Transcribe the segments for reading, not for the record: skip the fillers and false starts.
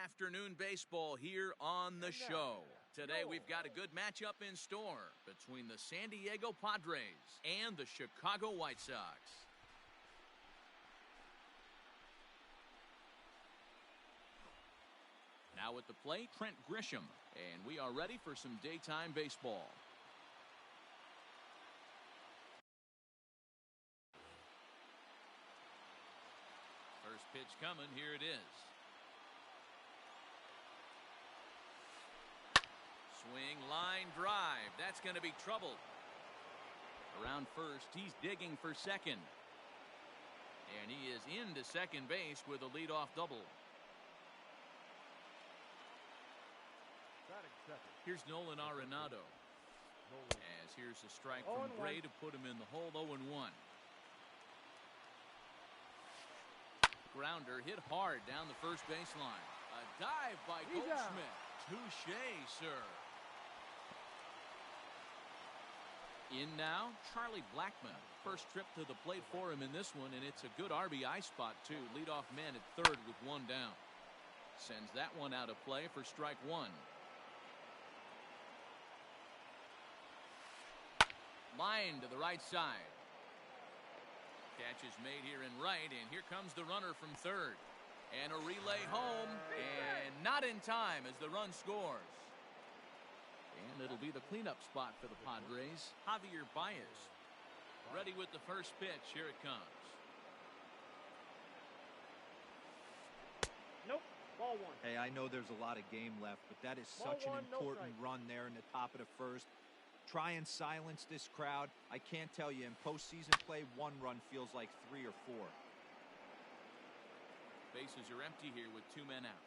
afternoon baseball here on the show. Today we've got a good matchup in store between the San Diego Padres and the Chicago White Sox. Now at the plate, Trent Grisham, and we are ready for some daytime baseball. First pitch coming, here it is. Swing, line, drive. That's going to be trouble. Around first, he's digging for second. And he is into second base with a leadoff double. Here's Nolan Arenado. As here's a strike from Gray to put him in the hole, 0-1. Grounder hit hard down the first baseline. A dive by Goldschmidt. Touché, sir. In now, Charlie Blackmon. First trip to the plate for him in this one, and it's a good RBI spot, too. Leadoff man at third with one down. Sends that one out of play for strike one. Line to the right side. Catch is made here in right, and here comes the runner from third. And a relay home, and not in time as the run scores. And it'll be the cleanup spot for the Padres. Javier Baez ready with the first pitch. Here it comes. Nope. Ball one. Hey, I know there's a lot of game left, but that is such an important run there in the top of the first. Try and silence this crowd. I can't tell you, in postseason play, one run feels like 3 or 4. Bases are empty here with 2 men out.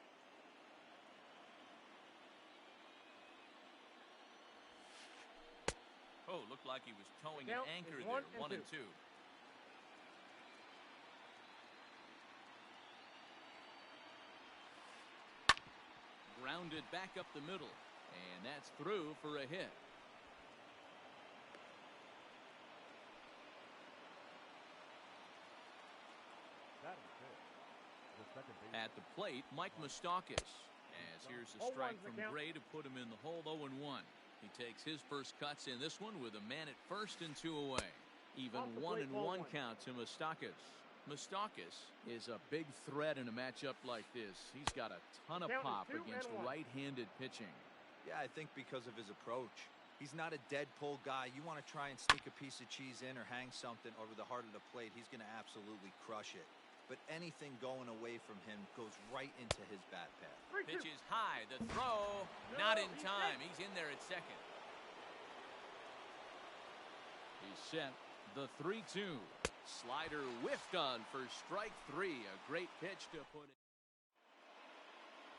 Oh, looked like he was towing an anchor there. 1 and 2. Grounded back up the middle, and that's through for a hit. At the plate, Mike Moustakas. As here's a strike from Gray to put him in the hole, 0-1. He takes his first cuts in this one with a man at first and 2 away. Even 1-1 count to Moustakas. Moustakas is a big threat in a matchup like this. He's got a ton of pop against right-handed pitching. Yeah, I think because of his approach. He's not a dead pull guy. You want to try and sneak a piece of cheese in or hang something over the heart of the plate, he's going to absolutely crush it. But anything going away from him goes right into his bat path. Pitch is high. The throw, not in time. He's in there at second. He's set. The 3-2. Slider whiffed on for strike 3. A great pitch to put it.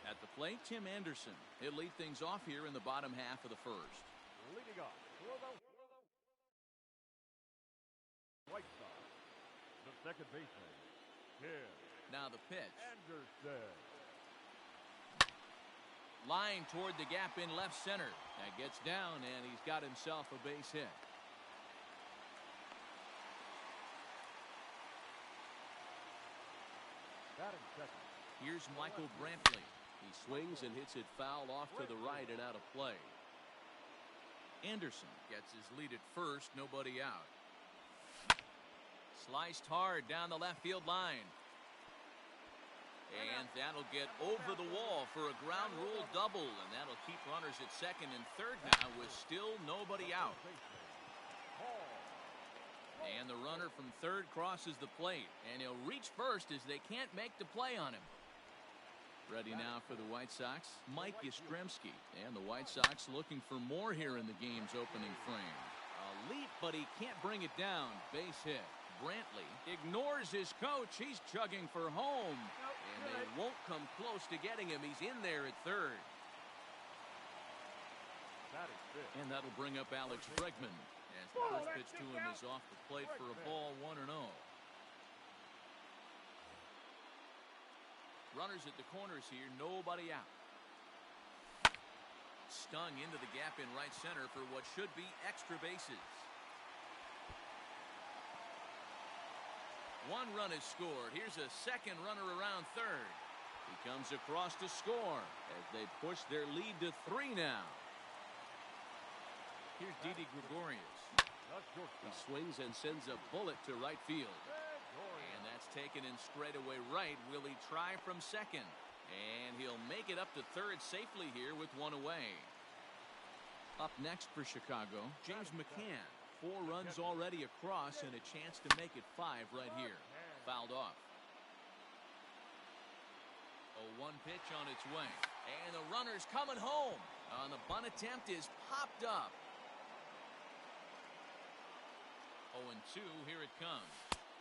At the plate, Tim Anderson. He'll lead things off here in the bottom half of the first. Leading off. White Sox. The second baseman. Now the pitch. Anderson. Line toward the gap in left center. That gets down, and he's got himself a base hit. Batting second. Here's Michael Brantley. He swings and hits it foul off to the right and out of play. Anderson gets his lead at first, nobody out. Sliced hard down the left field line. And that'll get over the wall for a ground rule double. And that'll keep runners at second and third now with still nobody out. And the runner from third crosses the plate. And he'll reach first as they can't make the play on him. Ready now for the White Sox, Mike Yastrzemski. And the White Sox looking for more here in the game's opening frame. A leap, but he can't bring it down. Base hit. Brantley ignores his coach. He's chugging for home. And they won't come close to getting him. He's in there at third. And that'll bring up Alex Bregman. As the first pitch to him is off the plate for a ball, 1-0. Runners at the corners here, nobody out. Stung into the gap in right center for what should be extra bases. One run is scored. Here's a second runner around third. He comes across to score as they push their lead to 3 now. Here's Didi Gregorius. He swings and sends a bullet to right field. And that's taken in straightaway right. Will he try from second? And he'll make it up to third safely here with 1 away. Up next for Chicago, James McCann. 4 runs already across and a chance to make it 5 right here. Fouled off. 0-1 pitch on its way. And the runner's coming home. On the bunt attempt is popped up. 0-2, here it comes.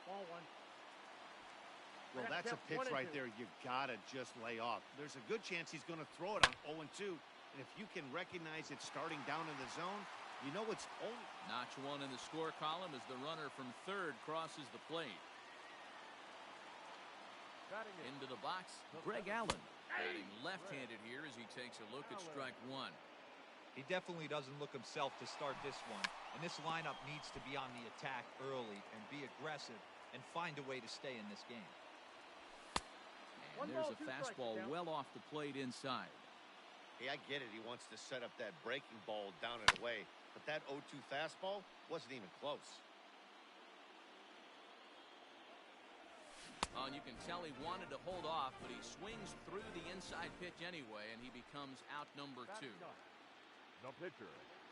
Ball 1. Well, that's a pitch right there you gotta just lay off. There's a good chance he's going to throw it on 0-2. And if you can recognize it starting down in the zone, you know it's only... Notch 1 in the score column as the runner from third crosses the plate. Into the box, Greg Allen. Batting left-handed here as he takes a look at strike 1. He definitely doesn't look himself to start this one. And this lineup needs to be on the attack early and be aggressive and find a way to stay in this game. And there's a fastball well off the plate inside. Hey, I get it. He wants to set up that breaking ball down and away. But that 0-2 fastball wasn't even close. And you can tell he wanted to hold off, but he swings through the inside pitch anyway, and he becomes out number 2. The pitcher.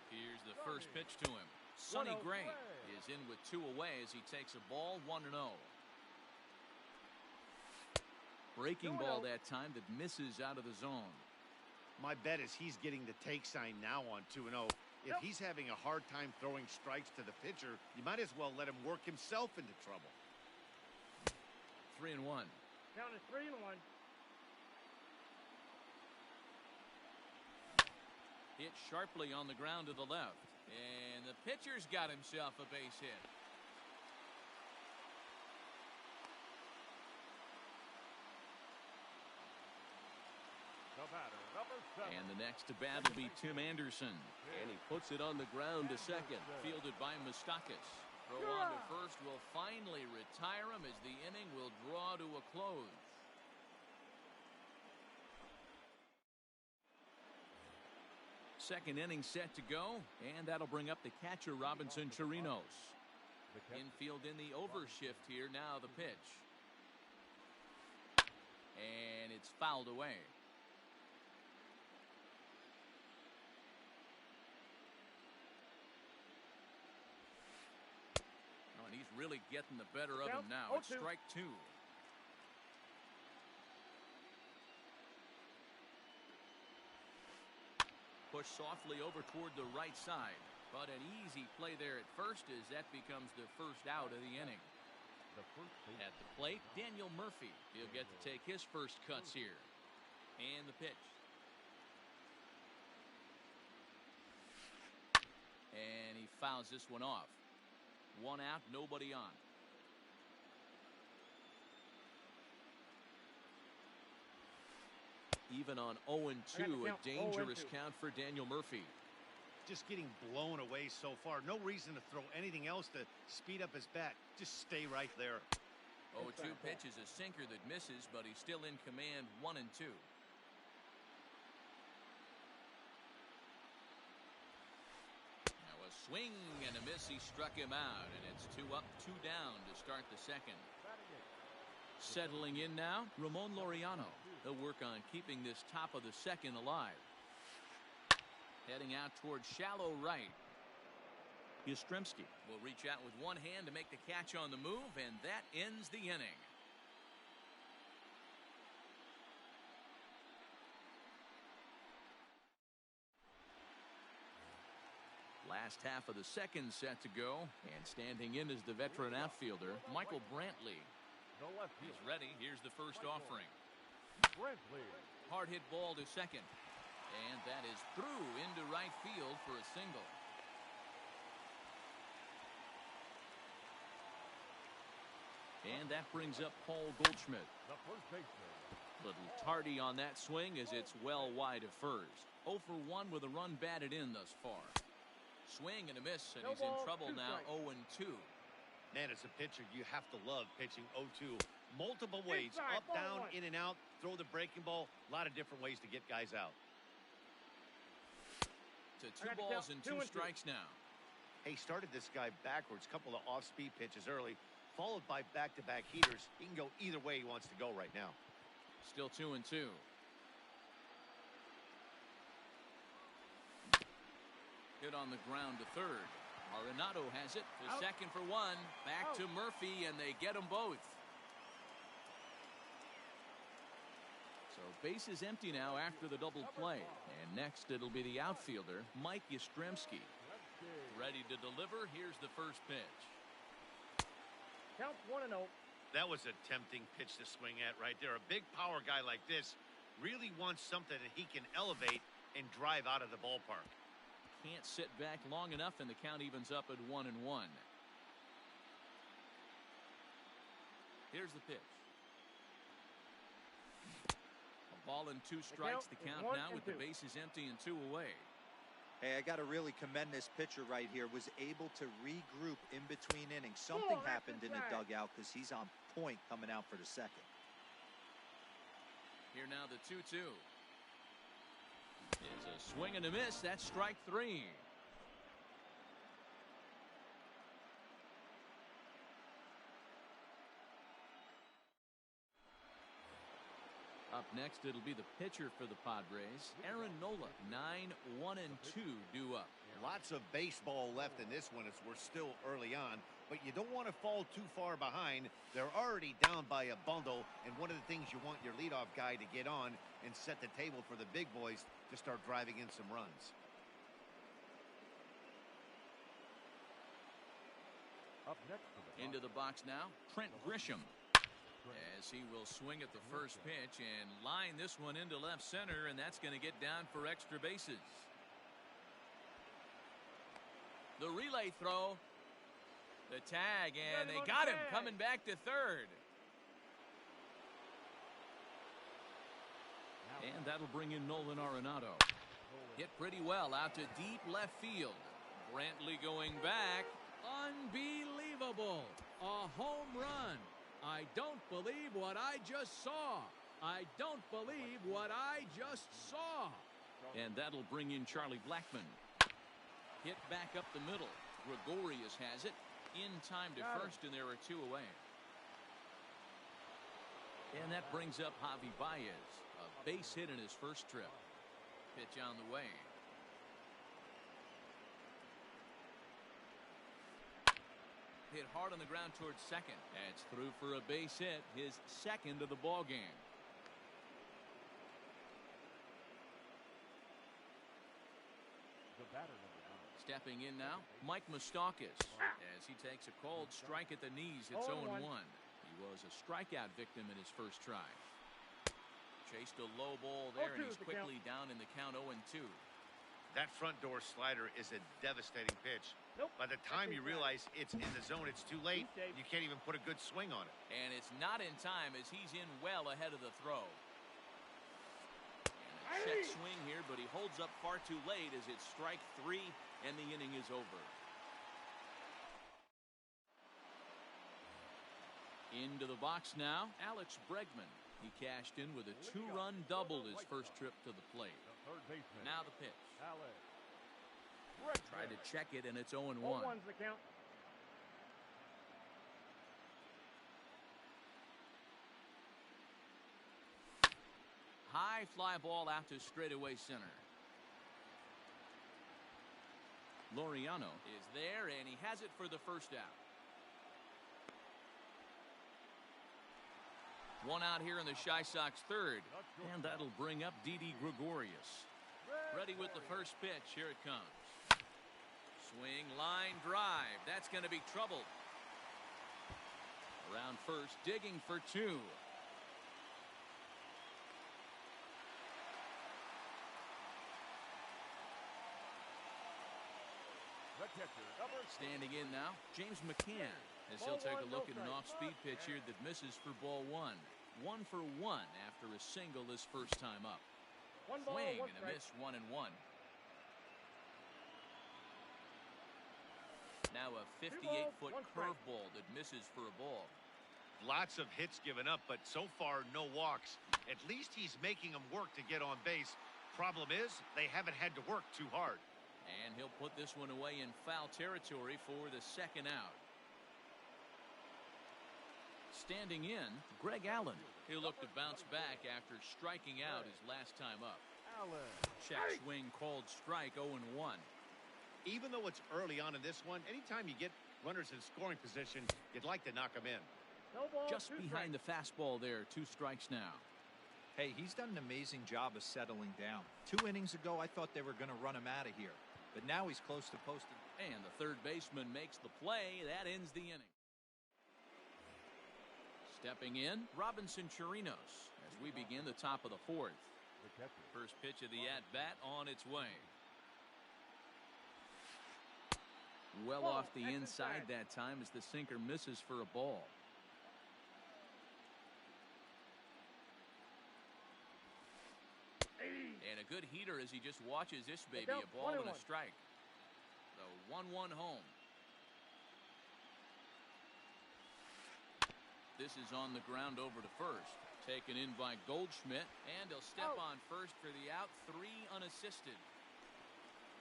Here's the first pitch to him. Sonny Gray is in with 2 away as he takes a ball 1-0. Breaking ball that time that misses out of the zone. My bet is he's getting the take sign now on 2-0. If he's having a hard time throwing strikes to the pitcher, you might as well let him work himself into trouble. 3-1. Count is 3-1. Hit sharply on the ground to the left. And the pitcher's got himself a base hit. The batter, number 7. And the next to bat will be Tim Anderson. And he puts it on the ground to second. Fielded by Moustakas. Throw on to first will finally retire him as the inning will draw to a close. Second inning set to go, and that'll bring up the catcher, Robinson Chirinos. Infield in the overshift here, now the pitch. And it's fouled away. Oh, and he's really getting the better of him now. It's strike 2. Push softly over toward the right side. But an easy play there at first as that becomes the first out of the inning. At the plate, Daniel Murphy. He'll get to take his first cuts here. And the pitch. And he fouls this one off. 1 out, nobody on. Even on 0-2, a dangerous count for Daniel Murphy. Just getting blown away so far. No reason to throw anything else to speed up his bat. Just stay right there. 0-2 pitch is a sinker that misses, but he's still in command. 1-2. Now a swing and a miss. He struck him out, and it's 2 up, 2 down to start the second. Settling in now, Ramon Laureano. He'll work on keeping this top of the second alive. Heading out towards shallow right. Yastrzemski will reach out with one hand to make the catch on the move, and that ends the inning. Last half of the second set to go, and standing in is the veteran outfielder, Michael Brantley. He's ready. Here's the first offering. Hard hit ball to second. And that is through into right field for a single. And that brings up Paul Goldschmidt. Little tardy on that swing as it's well wide of first. 0 for 1 with a run batted in thus far. Swing and a miss, and he's in trouble now. 0-2. Man, as a pitcher, you have to love pitching 0-2 Multiple ways, Inside, up, ball down, one. in and out, throw the breaking ball. A lot of different ways to get guys out. To I two got to balls count and 2 two and 2. strikes now. He started this guy backwards, couple of off-speed pitches early, followed by back-to-back heaters. He can go either way he wants to go right now. Still 2-2. Hit on the ground to third. Arenado has it to Out. second for one. Back Out. to Murphy, and they get them both. So base is empty now after the double play. And next it'll be the outfielder, Mike Yastrzemski. Ready to deliver. Here's the first pitch. Count 1-0. That was a tempting pitch to swing at right there. A big power guy like this really wants something that he can elevate and drive out of the ballpark. Can't sit back long enough, and the count evens up at 1-1. Here's the pitch. A ball and 2 strikes. The count now with the bases empty and 2 away. Hey, I got to really commend this pitcher right here. Was able to regroup in between innings. Something happened in the dugout because he's on point coming out for the second. Here now the 2-2. It's a swing and a miss. That's strike 3. Up next, it'll be the pitcher for the Padres, Aaron Nola. 9-1-2 due up. Lots of baseball left in this one as we're still early on, but you don't want to fall too far behind. They're already down by a bundle, and one of the things you want your leadoff guy to get on and set the table for the big boys to start driving in some runs. Up next for the Into the box now, Trent Grisham. As he will swing at the first pitch and line this one into left center, and that's going to get down for extra bases. The relay throw, the tag, and they got him coming back to third. And that'll bring in Nolan Arenado. Hit pretty well out to deep left field. Brantley going back. Unbelievable. A home run. I don't believe what I just saw. I don't believe what I just saw. And that'll bring in Charlie Blackmon. Hit back up the middle. Gregorius has it. In time to first, and there are 2 away. And that brings up Javi Baez. A base hit in his first trip. Pitch on the way. Hit hard on the ground towards second. That's through for a base hit, his second of the ball game. the batter number 9. Stepping in now, Mike Moustakas, as he takes a called strike at the knees. It's 0-1. He was a strikeout victim in his first try. Chased a low ball there, and he's quickly down in the count 0-2. That front door slider is a devastating pitch. By the time you realize it's in the zone, it's too late. You can't even put a good swing on it. And it's not in time as he's in well ahead of the throw. And a check swing here, but he holds up far too late as it's strike 3 and the inning is over. Into the box now, Alex Bregman. He cashed in with a 2-run double his first trip to the plate. The third baseman. Now the pitch. Alex. Try to check it, and it's 0-1. 0-1's the count. High fly ball out to straightaway center. Laureano is there, and he has it for the first out. One out here in the Chi Sox third, and that'll bring up Didi Gregorius. Ready with the first pitch. Here it comes. Swing, line, drive. That's going to be trouble. Around first, digging for 2. The catcher, number 6. Standing in now, James McCann, as he'll take a look at an off-speed pitch here that misses for ball 1. 1 for 1 after a single his first time up. One ball, Swing one and a strike. miss, 1-1. Now a 58-foot one strike. curveball that misses for a ball. Lots of hits given up, but so far no walks. At least he's making them work to get on base. Problem is, they haven't had to work too hard. And he'll put this one away in foul territory for the second out. Standing in, Greg Allen. He'll look to bounce back after striking out his last time up. Allen. Check swing called strike, 0-1. Even though it's early on in this one, anytime you get runners in scoring position, you'd like to knock them in. No ball, Just 2 behind strikes. the fastball there, 2 strikes now. Hey, he's done an amazing job of settling down. 2 innings ago, I thought they were going to run him out of here. But now he's close to posting. And the third baseman makes the play. That ends the inning. Stepping in, Robinson Chirinos as we begin the top of the 4th. The catcher. First pitch of the at-bat on its way. Well Ball, off the that's inside inside. that time as the sinker misses for a ball. And a good heater as he just watches this baby, out, a ball and a 1-1. strike. The 1-1 home. This is on the ground over to first. Taken in by Goldschmidt, and he'll step on first for the out, 3 unassisted.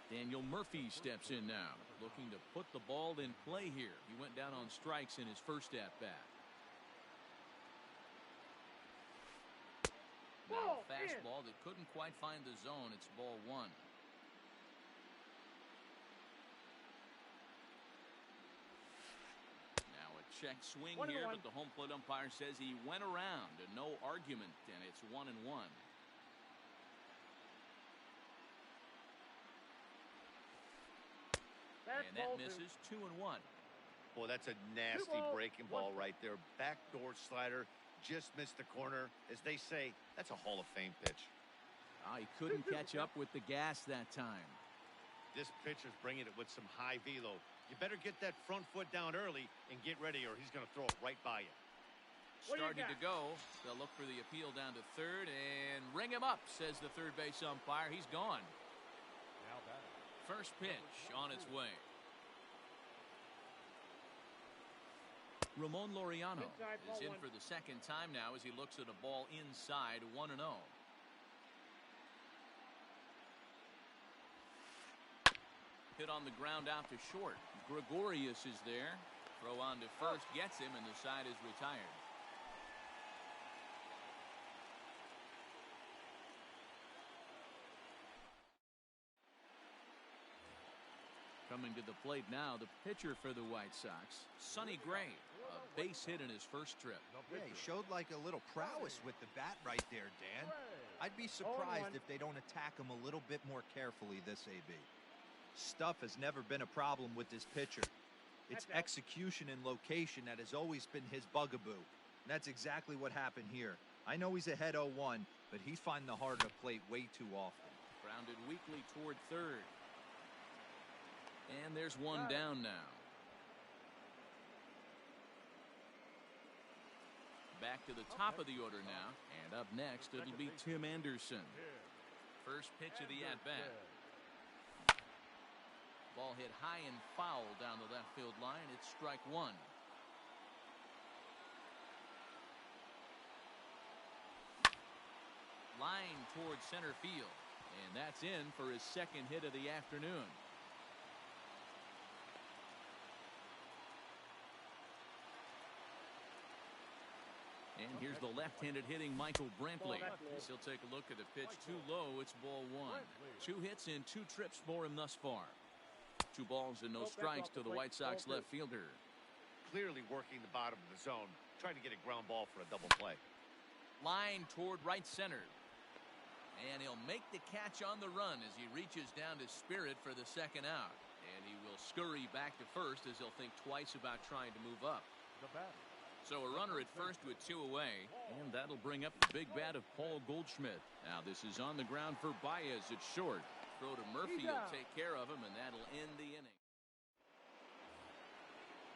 Daniel Murphy steps in now, looking to put the ball in play here. He went down on strikes in his first at-bat. Now a fastball that couldn't quite find the zone. It's ball 1. Now a check swing 1-1. here, but the home plate umpire says he went around and no argument, and it's 1-1. And that misses 2-1. Boy, that's a nasty 2 ball, breaking 1 ball right there. Backdoor slider, just missed the corner. As they say, that's a Hall of Fame pitch. He couldn't catch up with the gas that time. This pitcher's bringing it with some high velo. You better get that front foot down early and get ready, or he's going to throw it right by you. What do you Starting to go. They'll look for the appeal down to third and ring him up, says the third base umpire. He's gone. Now batting. First pitch on its way. Ramon Laureano Inside, is ball in 1. for the second time now as he looks at a ball inside, 1-0. Hit on the ground out to short. Gregorius is there. Throw on to first, gets him, and the side is retired. Coming to the plate now, the pitcher for the White Sox, Sonny Gray, a base hit in his first trip. Yeah, he showed like a little prowess with the bat right there, Dan. I'd be surprised 0-1. if they don't attack him a little bit more carefully this AB. Stuff has never been a problem with this pitcher. It's That's out. execution and location that has always been his bugaboo. And that's exactly what happened here. I know he's ahead 0-1, but he's finding the heart of the plate way too often. Grounded weakly toward third. And there's one down now. Back to the top of the order now. And up next, it'll be Tim Anderson. First pitch of the at-bat. Ball hit high and foul down the left field line. It's strike 1. Line towards center field. And that's in for his second hit of the afternoon. And here's the left-handed hitting Michael Brantley. As he'll take a look at the pitch too low. It's ball 1. 2 hits and 2 trips for him thus far. 2 balls and no strikes to the White Sox left fielder. Clearly working the bottom of the zone, trying to get a ground ball for a double play. Line toward right center. And he'll make the catch on the run as he reaches down to Spirit for the second out. And he will scurry back to first as he'll think twice about trying to move up. The batter. So a runner at first with 2 away, and that'll bring up the big bat of Paul Goldschmidt. Now this is on the ground for Baez at short. Throw to Murphy will take care of him, and that'll end the inning.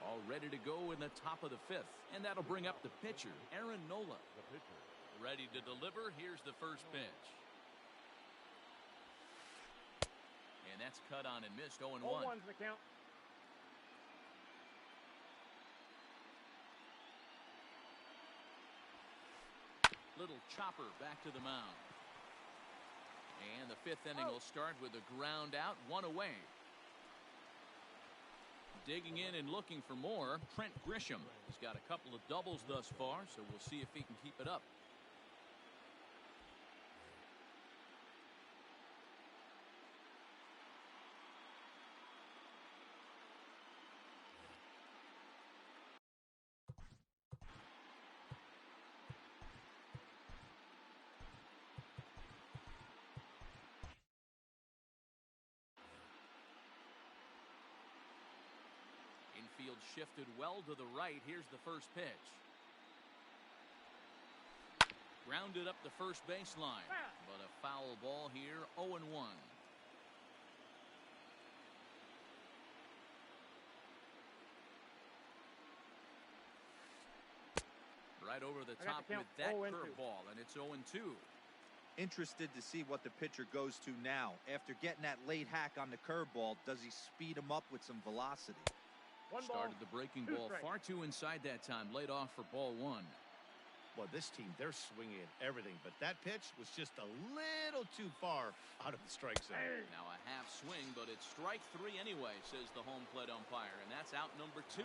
All ready to go in the top of the 5th, and that'll bring up the pitcher, Aaron Nola. The pitcher. Ready to deliver. Here's the first pitch. And that's cut on and missed, 0-1. 0-1's the count. Little chopper back to the mound. And the fifth inning will start with a ground out, one away. Digging in and looking for more, Trent Grisham. He's got a couple of doubles thus far, so we'll see if he can keep it up. Infield shifted well to the right. Here's the first pitch. Grounded up the first baseline, but a foul ball here, 0-1. Right over the top with that curveball, and it's 0-2. Interested to see what the pitcher goes to now. After getting that late hack on the curveball, does he speed him up with some velocity? Started the breaking ball far too inside that time. Laid off for ball one. Well, this team, they're swinging at everything, but that pitch was just a little too far out of the strike zone. Now a half swing, but it's strike three anyway, says the home plate umpire, and that's out number 2.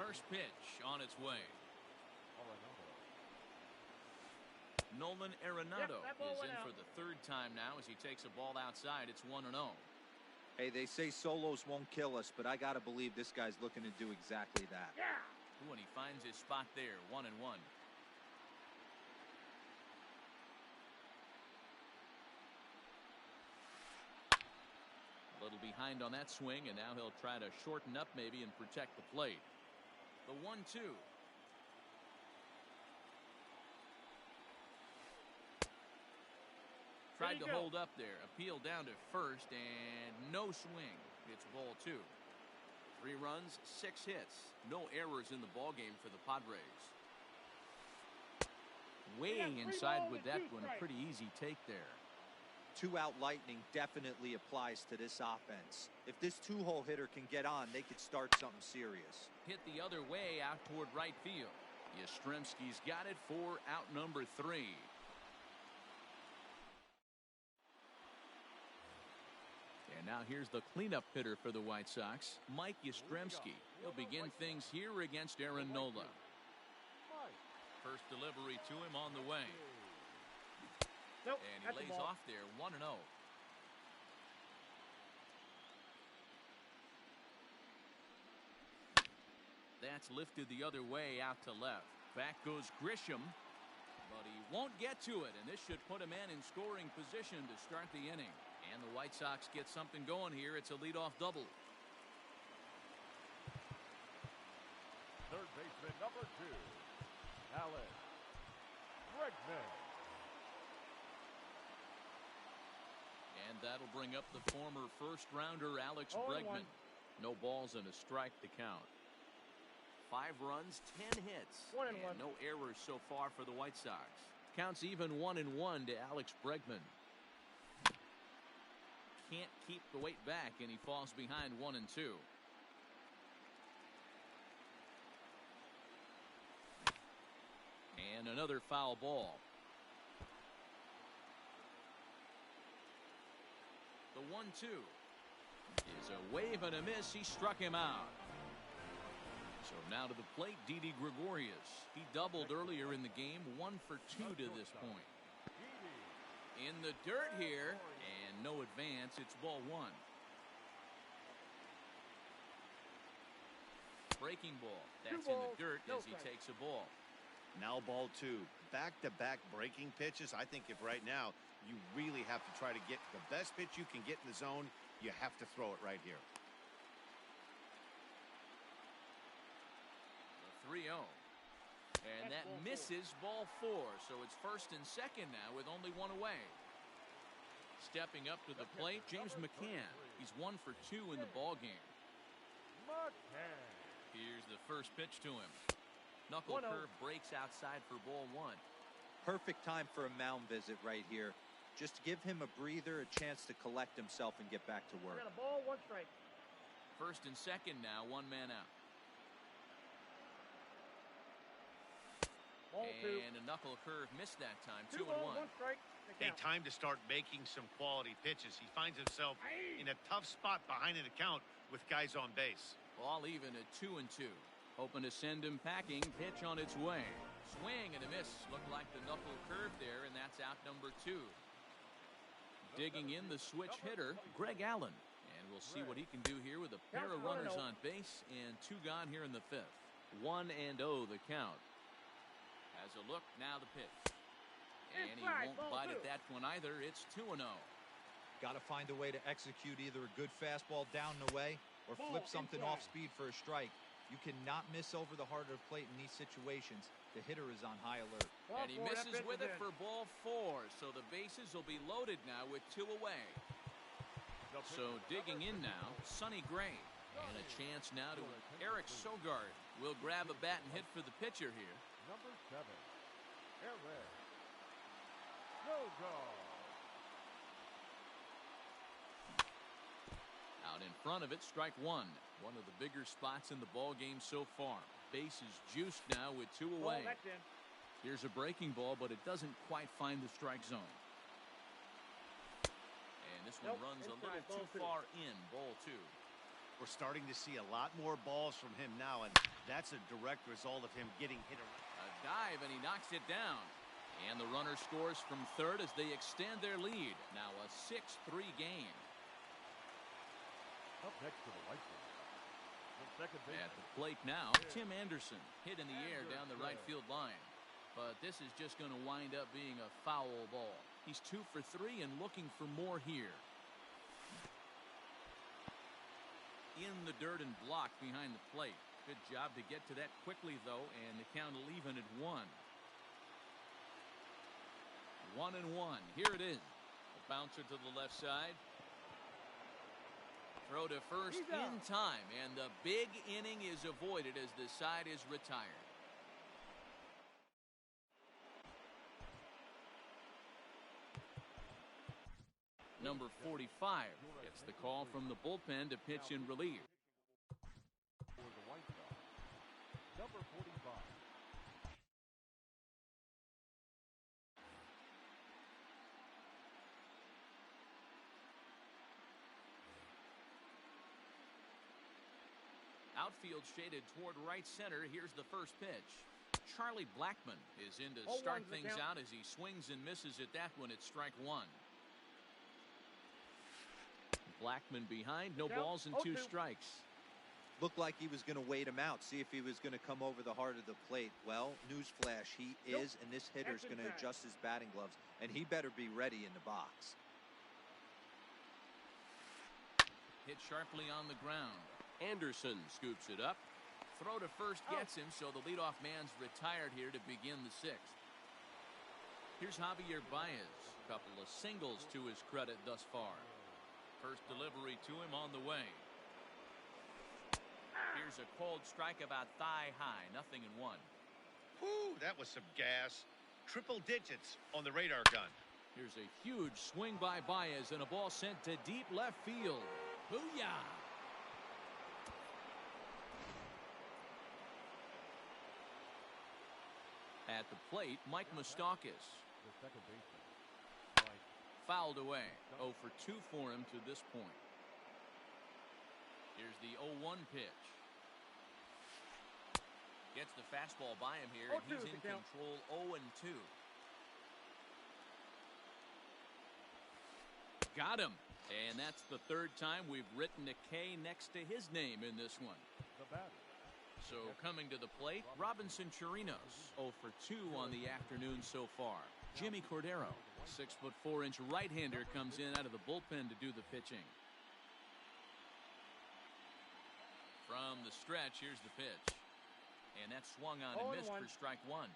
First pitch on its way. Nolan Arenado is in for the third time now as he takes a ball outside. It's 1-0. Hey, they say solos won't kill us, but I got to believe this guy's looking to do exactly that. Ooh, and he finds his spot there, 1-1. A little behind on that swing, and now he'll try to shorten up maybe and protect the plate. The 1-2. Tried to hold up there. Appeal down to first, and no swing. It's ball 2. 3 runs, 6 hits. No errors in the ballgame for the Padres. Way inside with that one. A pretty easy take there. 2-out lightning definitely applies to this offense. If this 2-hole hitter can get on, they could start something serious. Hit the other way out toward right field. Yastrzemski's got it for out number 3. And now here's the cleanup hitter for the White Sox, Mike Yastrzemski. He'll begin things here against Aaron Nola. First delivery to him on the way. Nope, and he lays off there, 1-0. That's lifted the other way out to left. Back goes Grisham, but he won't get to it, and this should put a man in scoring position to start the inning. And the White Sox get something going here. It's a leadoff double. Third baseman number 2, Alex Bregman. And that'll bring up the former first-rounder Alex Bregman. No balls and a strike to count. 5 runs, 10 hits, and no errors so far for the White Sox. Counts even 1-1 to Alex Bregman. Can't keep the weight back, and he falls behind 1-2. And another foul ball. The 1-2 is a wave and a miss. He struck him out. So now to the plate, Didi Gregorius. He doubled earlier in the game, 1 for 2 to this point. In the dirt here, and no advance. It's ball 1. Breaking ball. That's in the dirt as he takes a ball. Now ball 2. Back-to-back breaking pitches. I think if right now you really have to try to get the best pitch you can get in the zone, you have to throw it right here. The 3-0. And that misses ball 4. So it's first and second now with only 1 away. Stepping up to the plate, James McCann. He's 1 for 2 in the ball game. Here's the first pitch to him. Knuckle curve breaks outside for ball 1. Perfect time for a mound visit right here. Just give him a breather, a chance to collect himself and get back to work. Got a ball, 1 strike. First and second now, 1 man out. Ball two. And a knuckle curve missed that time. 2 balls, 2-1. 1 strike. The Hey, count. time to start making some quality pitches. He finds himself in a tough spot behind an account with guys on base. Ball even at 2-2. Hoping to send him packing. Pitch on its way. Swing and a miss. Looked like the knuckle curve there, and that's out number 2. Digging in the switch hitter, Greg Allen. And we'll see what he can do here with a pair of runners on base and 2 gone here in the 5th. 1-0 the count. Has a look, now the pitch. And he won't bite at that one either. It's 2-0. Got to find a way to execute either a good fastball down and away or flip something off speed for a strike. You cannot miss over the heart of the plate in these situations. The hitter is on high alert. And he misses with it for ball 4. So the bases will be loaded now with 2 away. So digging in now, Sonny Gray. And a chance now to Eric Sogard. Will grab a bat and hit for the pitcher here. Number 7, Eric Sogard. Out in front of it, strike 1. One of the bigger spots in the ball game so far. Base is juiced now with 2 away. Here's a breaking ball, but it doesn't quite find the strike zone. And this one runs a little too far in. Ball 2. We're starting to see a lot more balls from him now, and that's a direct result of him getting hit around. A dive, and he knocks it down. And the runner scores from third as they extend their lead. Now a 6-3 game. Up next to the White Sox, the second base. At the plate now, Tim Anderson hit in the air down the right field line. But this is just going to wind up being a foul ball. He's 2 for 3 and looking for more here. In the dirt and blocked behind the plate. Good job to get to that quickly, though, and the count will even at 1. 1-1. Here it is. A bouncer to the left side. Throw to first in time, and the big inning is avoided as the side is retired. Number 45 gets the call from the bullpen to pitch in relief. For the White Sox, number 45. Outfield shaded toward right center. Here's the first pitch. Charlie Blackmon is in to start things out as he swings and misses at that one. It's strike 1. Blackmon behind, no balls and 2 strikes. Looked like he was going to wait him out, see if he was going to come over the heart of the plate. Well, newsflash, he is, and this hitter's going to adjust his batting gloves, and he better be ready in the box. Hit sharply on the ground. Anderson scoops it up. Throw to first gets him, so the leadoff man's retired here to begin the 6th. Here's Javier Baez. A couple of singles to his credit thus far. First delivery to him on the way. Here's a cold strike about thigh high. 0-1. Whew, that was some gas. Triple digits on the radar gun. Here's a huge swing by Baez and a ball sent to deep left field. Booyah! At the plate, Mike Moustakas. The second baseman. Fouled away. 0 for 2 for him to this point. Here's the 0-1 pitch. Gets the fastball by him here, and he's in control. 0-2. Got him. And that's the 3rd time we've written a K next to his name in this one. The batter. So coming to the plate, Robinson Chirinos. 0 for 2 on the afternoon so far. Jimmy Cordero, 6'4" right-hander, comes in out of the bullpen to do the pitching. From the stretch, here's the pitch. And that's swung on and missed for strike 1.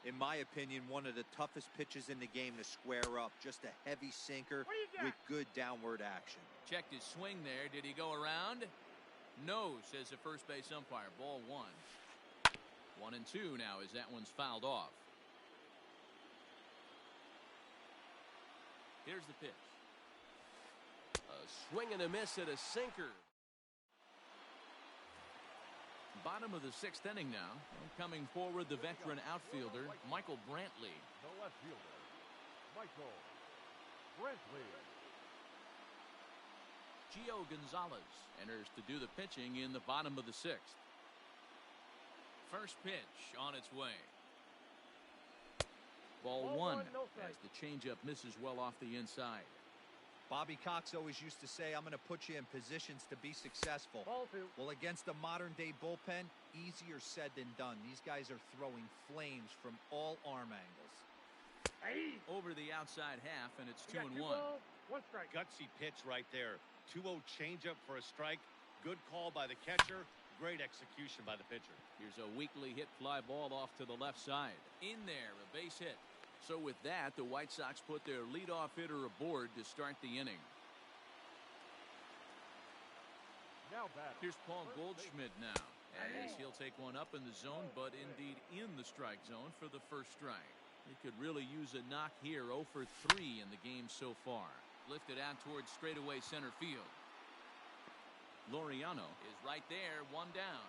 In my opinion, one of the toughest pitches in the game to square up. Just a heavy sinker with good downward action. Checked his swing there. Did he go around? No, says the first base umpire. Ball 1. 1-2 now as that one's fouled off. Here's the pitch. A swing and a miss at a sinker. Bottom of the sixth inning now. And coming forward, the veteran outfielder, Michael Brantley. The left fielder, Michael Brantley. Gio Gonzalez enters to do the pitching in the bottom of the sixth. First pitch on its way. Ball one no as the changeup misses well off the inside. Bobby Cox always used to say, I'm going to put you in positions to be successful. Ball two. Well, against a modern-day bullpen, easier said than done. These guys are throwing flames from all arm angles. Hey. Over the outside half, and it's You got 2-1. two balls, one strike. Gutsy pitch right there. 2-0 changeup for a strike. Good call by the catcher. Great execution by the pitcher. Here's a weakly hit fly ball off to the left side. In there, a base hit. So with that, the White Sox put their leadoff hitter aboard to start the inning. Now batting. Here's Paul First Goldschmidt now, as he'll take one up in the zone, but indeed in the strike zone for the first strike. He could really use a knock here. 0 for 3 in the game so far. Lifted out towards straightaway center field. Laureano is right there, one down.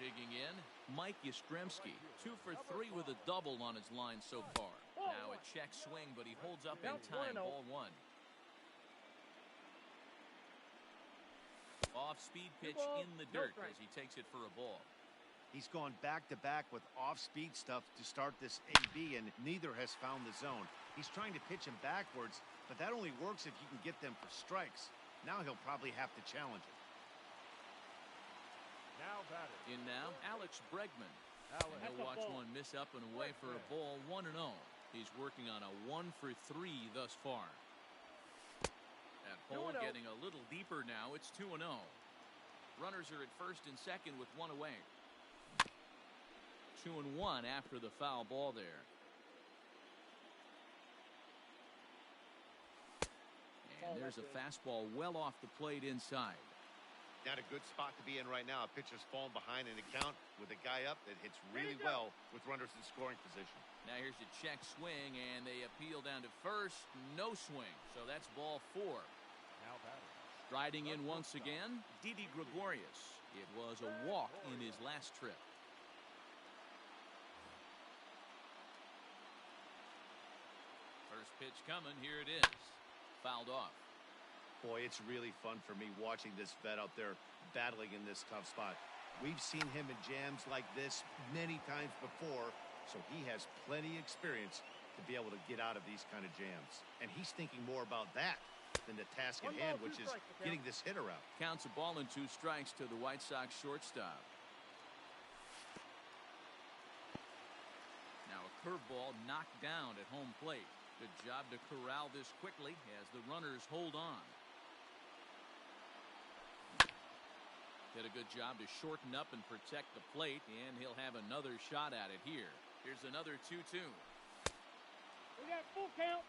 Digging in, Mike Yastrzemski, 2 for 3 with a double on his line so far. Now a check swing, but he holds up in time. Ball one. Off-speed pitch in the dirt as he takes it for a ball. He's gone back-to-back with off-speed stuff to start this AB, and neither has found the zone. He's trying to pitch him backwards, but that only works if you can get them for strikes. Now he'll probably have to challenge it. Now batting. In now, Alex Bregman. Alex. And he'll watch one miss up and away for a ball. 1-0. He's working on a 1 for 3 thus far. That hole getting a little deeper now. It's 2-0. Runners are at first and second with one away. 2-1 after the foul ball there. And there's a fastball well off the plate inside. Not a good spot to be in right now. A pitcher's falling behind in the count with a guy up that hits really well with runners in scoring position. Now here's a check swing, and they appeal down to first. No swing, so that's ball 4. Now batting. Striding in once again, Didi Gregorius. It was a walk in his last trip. First pitch coming. Here it is. Fouled off. Boy, it's really fun for me watching this vet out there battling in this tough spot. We've seen him in jams like this many times before, so he has plenty of experience to be able to get out of these kind of jams. And he's thinking more about that than the task at hand, which is getting this hitter out. Counts a ball and 2 strikes to the White Sox shortstop. Now a curveball knocked down at home plate. Good job to corral this quickly as the runners hold on. Did a good job to shorten up and protect the plate, and he'll have another shot at it here. Here's another 2-2. We got full count.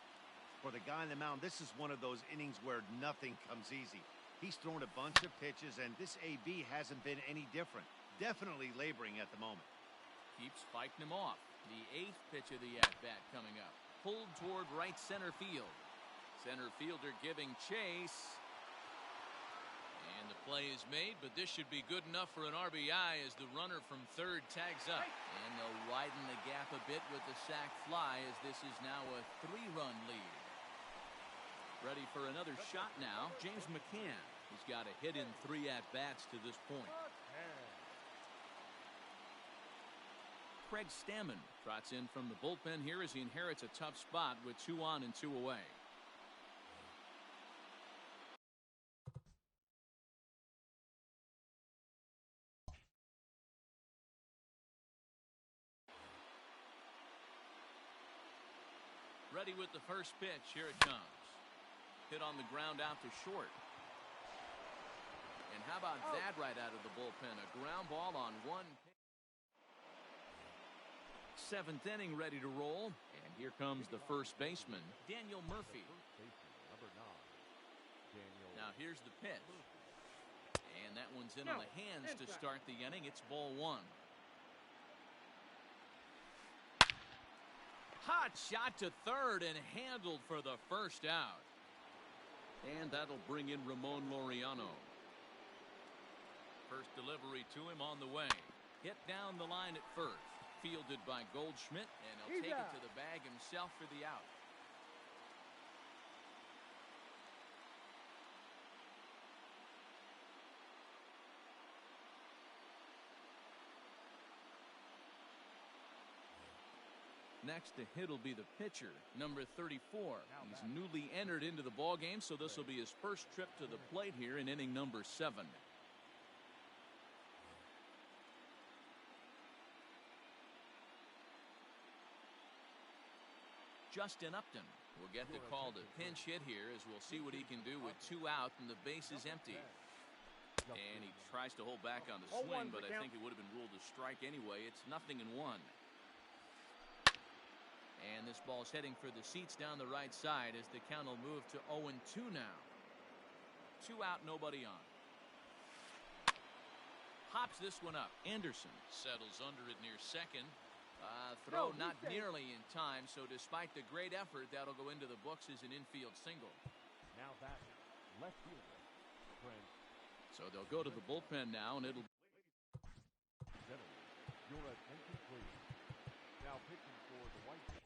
For the guy on the mound, this is one of those innings where nothing comes easy. He's thrown a bunch of pitches, and this AB hasn't been any different. Definitely laboring at the moment. Keeps fighting him off. The 8th pitch of the at-bat coming up. Pulled toward right center field. Center fielder giving chase. And the play is made, but this should be good enough for an RBI as the runner from third tags up. And they'll widen the gap a bit with the sac fly as this is now a 3-run lead. Ready for another shot now, James McCann. He's got a hit in 3 at-bats to this point. Craig Stammen trots in from the bullpen here as he inherits a tough spot with 2 on and 2 away. Ready with the first pitch. Here it comes. Hit on the ground out to short. And how about that right out of the bullpen? A ground ball on 1 pitch. 7th inning ready to roll. And here comes the first baseman, Daniel Murphy. Number 9, Daniel. Now here's the pitch. And that one's in on the hands to start the inning. It's ball 1. Hot shot to third and handled for the first out. And that'll bring in Ramon Laureano. First delivery to him on the way. Hit down the line at first. Fielded by Goldschmidt, and he'll take it to the bag himself for the out. Next to hit will be the pitcher, number 34. He's newly entered into the ballgame, so this will be his first trip to the plate here in inning number 7. Justin Upton will get the call to pinch hit here, as we'll see what he can do with 2 out and the base is empty. And he tries to hold back on the swing, but I think it would have been ruled a strike anyway. It's 0-1. And this ball's heading for the seats down the right side as the count will move to 0-2 now. 2 out, nobody on. Hops this one up. Anderson settles under it near second. Throw not nearly in time, so despite the great effort, that'll go into the books as an infield single. Now that left fielder, Brent. So they'll go to the bullpen now, and it'll. Gentlemen, your attention please. Now pitching for the White Sox.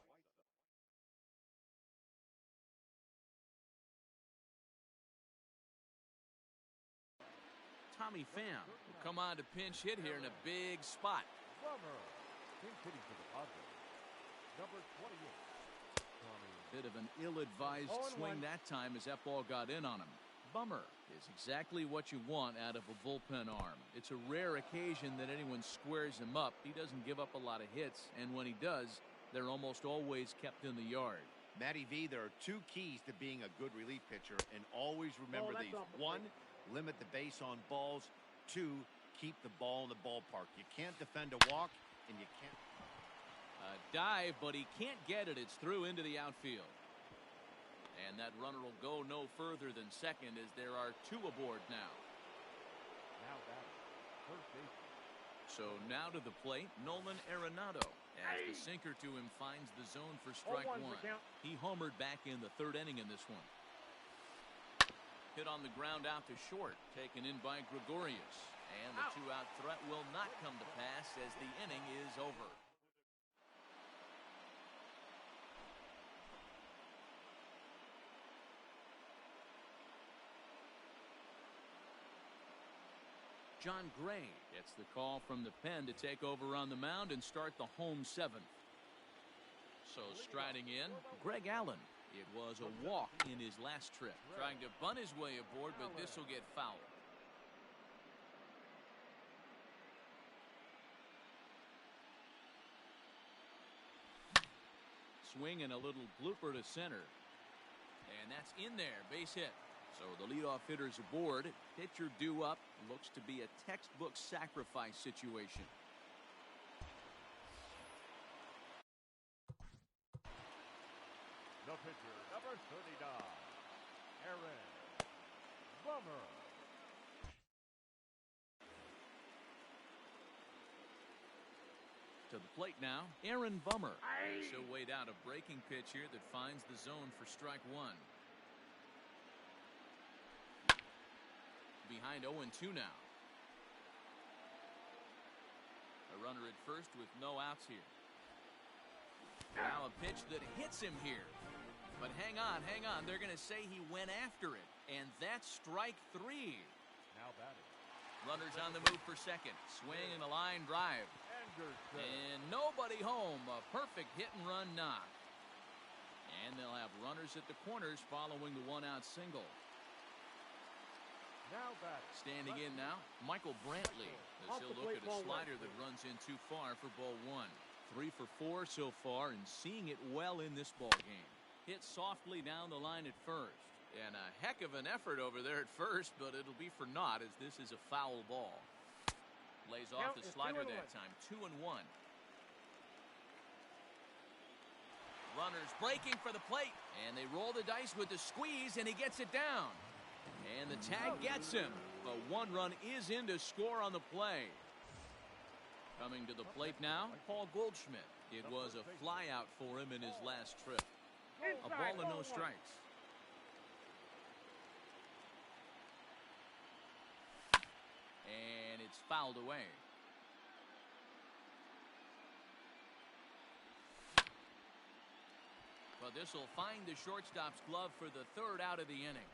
Tommy Pham will come on to pinch hit here in a big spot. Bummer. Pinch hitting for the Padres. Number 28. Tommy. Bit of an ill-advised swing that time as that ball got in on him. Bummer is exactly what you want out of a bullpen arm. It's a rare occasion that anyone squares him up. He doesn't give up a lot of hits, and when he does, they're almost always kept in the yard. Matty V, there are 2 keys to being a good relief pitcher, and always remember these. 1, limit the base on balls. 2, keep the ball in the ballpark. You can't defend a walk, and you can't. A dive, but he can't get it. It's through into the outfield. And that runner will go no further than second as there are 2 aboard now. Now that first base. So now to the plate, Nolan Arenado. As the sinker to him finds the zone for strike 1. He homered back in the 3rd inning in this one. Hit on the ground out to short, taken in by Gregorius. And the 2-out threat will not come to pass as the inning is over. John Gray gets the call from the pen to take over on the mound and start the home 7th. So striding in, Greg Allen. It was a walk in his last trip, trying to bunt his way aboard, but this will get fouled. Swing and a little blooper to center. And that's in there, base hit. So the leadoff hitter's aboard. Pitcher due up. Looks to be a textbook sacrifice situation. The pitcher, number 39, Aaron Bummer. To the plate now, Aaron Bummer. He'll wait out a breaking pitch here that finds the zone for strike 1. Behind 0-2 now. A runner at first with no outs here. Now a pitch that hits him here. But hang on. They're going to say he went after it. And that's strike 3. Now batting. Runners on the move for second. Swing and a line drive. And nobody home. A perfect hit-and-run knock. And they'll have runners at the corners following the 1-out single. Now batting. Standing in now, Michael Brantley, as he'll look at a slider that runs in too far for ball 1. 3 for 4 so far, and seeing it well in this ball game. Hit softly down the line at first. And a heck of an effort over there at first, but it'll be for naught as this is a foul ball. Lays off the slider that time. 2-1. Runners breaking for the plate, and they roll the dice with the squeeze, and he gets it down. And the tag gets him. The 1 run is in to score on the play. Coming to the plate now, Paul Goldschmidt. It was a flyout for him in his last trip. A ball and no strikes. and it's fouled away. But this will find the shortstop's glove for the third out of the inning.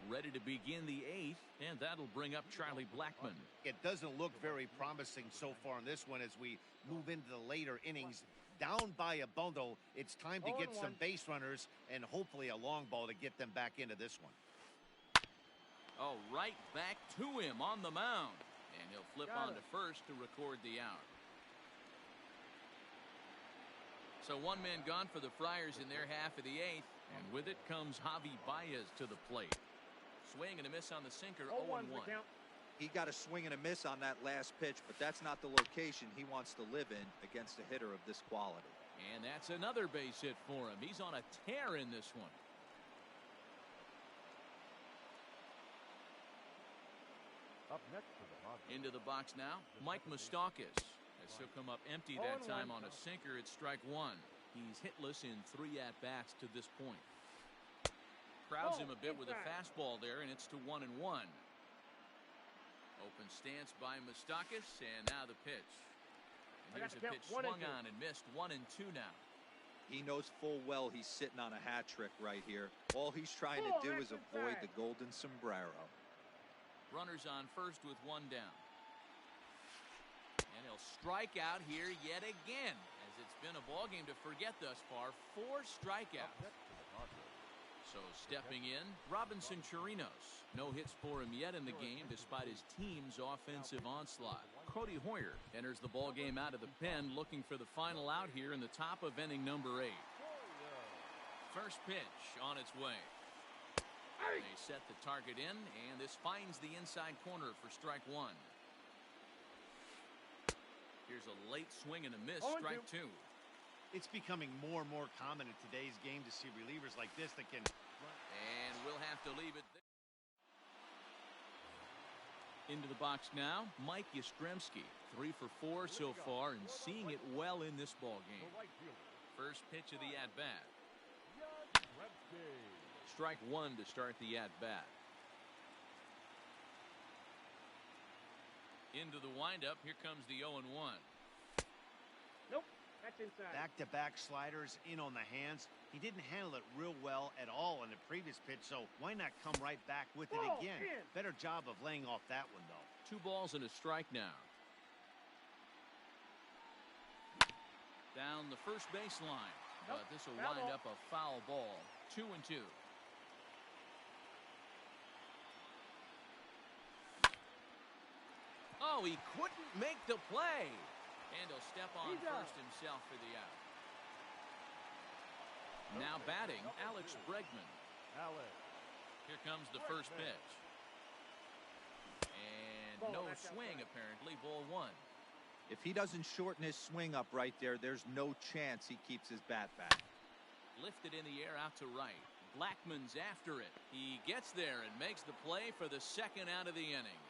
Ready to begin the eighth, and that'll bring up Charlie Blackmon. It doesn't look very promising so far in this one as we move into the later innings. Down by a bundle, it's time to get some base runners and hopefully a long ball to get them back into this one. Oh, right back to him on the mound. And he'll flip on to first to record the out. So one man gone for the Friars in their half of the eighth. And with it comes Javi Baez to the plate. Swing and a miss on the sinker, 0-1. He got a swing and a miss on that last pitch, but that's not the location he wants to live in against a hitter of this quality. And that's another base hit for him. He's on a tear in this one. Up next for the Padres. Into the box now, Mike Moustakas. As he'll come up empty that time on a sinker, it's strike one. He's hitless in 3 at-bats to this point. Crowds him a bit with a fastball there, and it's to 1-1. Open stance by Moustakas, and now the pitch. And here's a pitch swung on and missed. 1-2 now. He knows full well he's sitting on a hat trick right here. All he's trying to do is avoid the golden sombrero. Runners on first with one down. And he'll strike out here yet again, as it's been a ballgame to forget thus far. 4 strikeouts. So stepping in, Robinson Chirinos. No hits for him yet in the game despite his team's offensive onslaught. Cody Hoyer enters the ball game out of the pen, looking for the final out here in the top of inning number 8. First pitch on its way. They set the target in, and this finds the inside corner for strike one. Here's a late swing and a miss, strike two. It's becoming more and more common in today's game to see relievers like this that can... And we'll have to leave it there. Into the box now, Mike Yastrzemski. 3 for 4 so far and seeing it well in this ball game. First pitch of the at-bat. Strike one to start the at-bat. Into the windup, here comes the 0-1. Nope, that's inside. Back-to-back sliders in on the hands. He didn't handle it real well at all in the previous pitch, so why not come right back with it again? Better job of laying off that one, though. 2 balls and a strike now. Down the first baseline, but this will wind up a foul ball. 2-2. Oh, he couldn't make the play. And he'll step on first himself for the out. Now batting, Alex Bregman. Here comes the first pitch. And no swing, apparently. Ball 1. If he doesn't shorten his swing up right there, there's no chance he keeps his bat back. Lifted in the air out to right. Blackman's after it. He gets there and makes the play for the second out of the inning.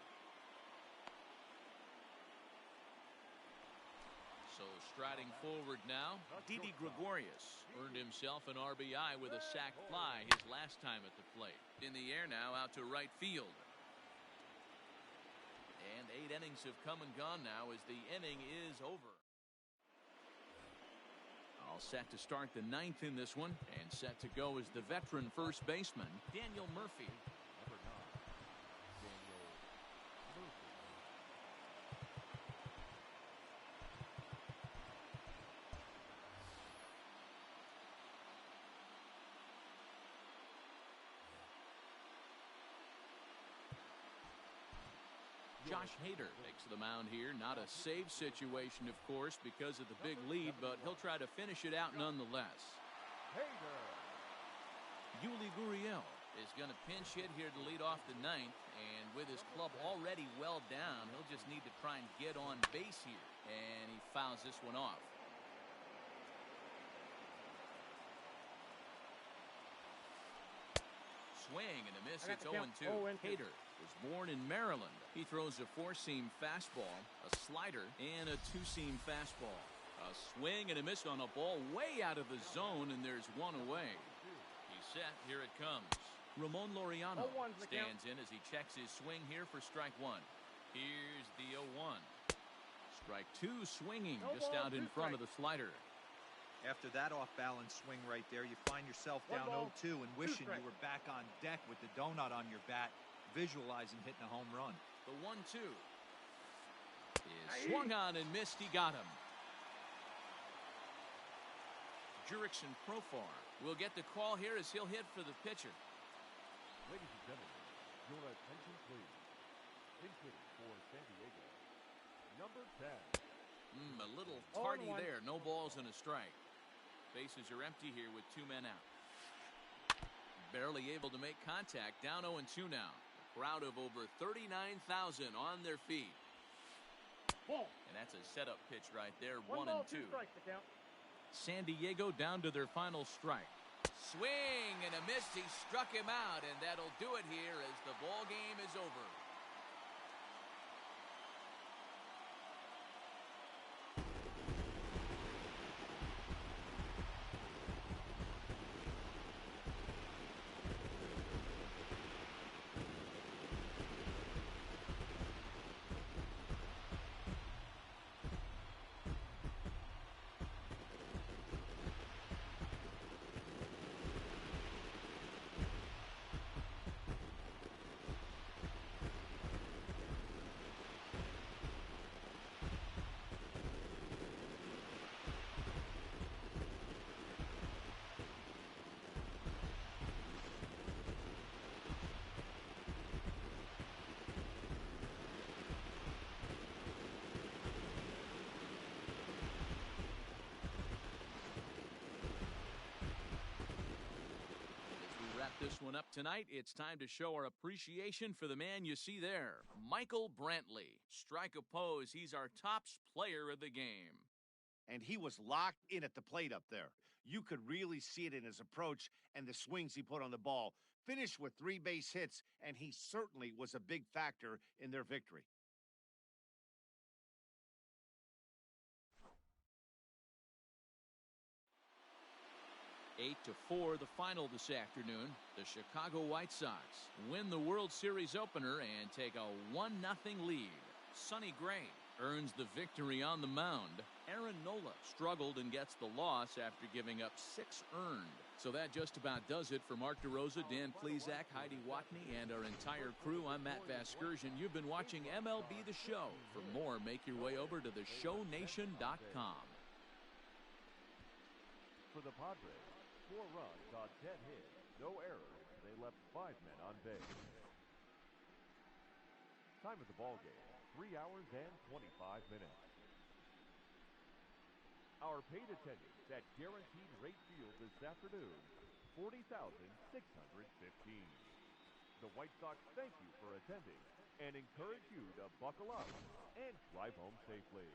So striding forward now, Didi Gregorius earned himself an RBI with a sac fly his last time at the plate. In the air now out to right field. And 8 innings have come and gone now as the inning is over. All set to start the 9th in this one, and set to go is the veteran first baseman, Daniel Murphy. Josh Hader takes the mound here. Not a save situation, of course, because of the big lead, but he'll try to finish it out nonetheless. Yuli Gurriel is going to pinch hit here to lead off the 9th, and with his club already well down, he'll just need to try and get on base here, and he fouls this one off. Swing and a miss. It's 0-2. Hader was born in Maryland. He throws a 4-seam fastball, a slider, and a 2-seam fastball. A swing and a miss on a ball way out of the zone, and there's one away. He's set. Here it comes. Ramon Laureano 0-1's the count. stands in as he checks his swing here for strike one. Here's the 0-1. Strike two swinging No just ball, out in two front of strikes. the slider. After that off-balance swing right there, you find yourself One down ball, 0-2 and wishing you strikes. were back on deck with the donut on your bat, visualizing hitting a home run. The 1-2 is swung on and missed. He got him. Jurickson Profar will get the call here as he'll hit for the pitcher. Ladies and gentlemen, your attention please. Pitching for San Diego, number 10. A little 0-1. tardy there. No balls and a strike. Bases are empty here with two men out. Barely able to make contact. Down 0-2 now. A crowd of over 39,000 on their feet. Ball. And that's a setup pitch right there. 1 ball, 1-2. 2 strikes the count. San Diego down to their final strike. Swing and a miss. He struck him out, and that'll do it here as the ball game is over. This one up tonight. It's time to show our appreciation for the man you see there, Michael Brantley. Strike oppose. He's our tops player of the game. And he was locked in at the plate up there. You could really see it in his approach and the swings he put on the ball. Finished with 3 base hits, and he certainly was a big factor in their victory. 8-4 the final this afternoon. The Chicago White Sox win the World Series opener and take a 1-0 lead. Sonny Gray earns the victory on the mound. Aaron Nola struggled and gets the loss after giving up 6 earned. So that just about does it for Mark DeRosa, Dan Plesac, Heidi Watney, and our entire crew. I'm Matt Vasgersian. You've been watching MLB The Show. For more, make your way over to theshownation.com. For the Padres, 4 runs on 10 hits, no errors. They left 5 men on base. Time of the ball game, 3 hours and 25 minutes. Our paid attendance at Guaranteed Rate Field this afternoon, 40,615. The White Sox thank you for attending and encourage you to buckle up and drive home safely.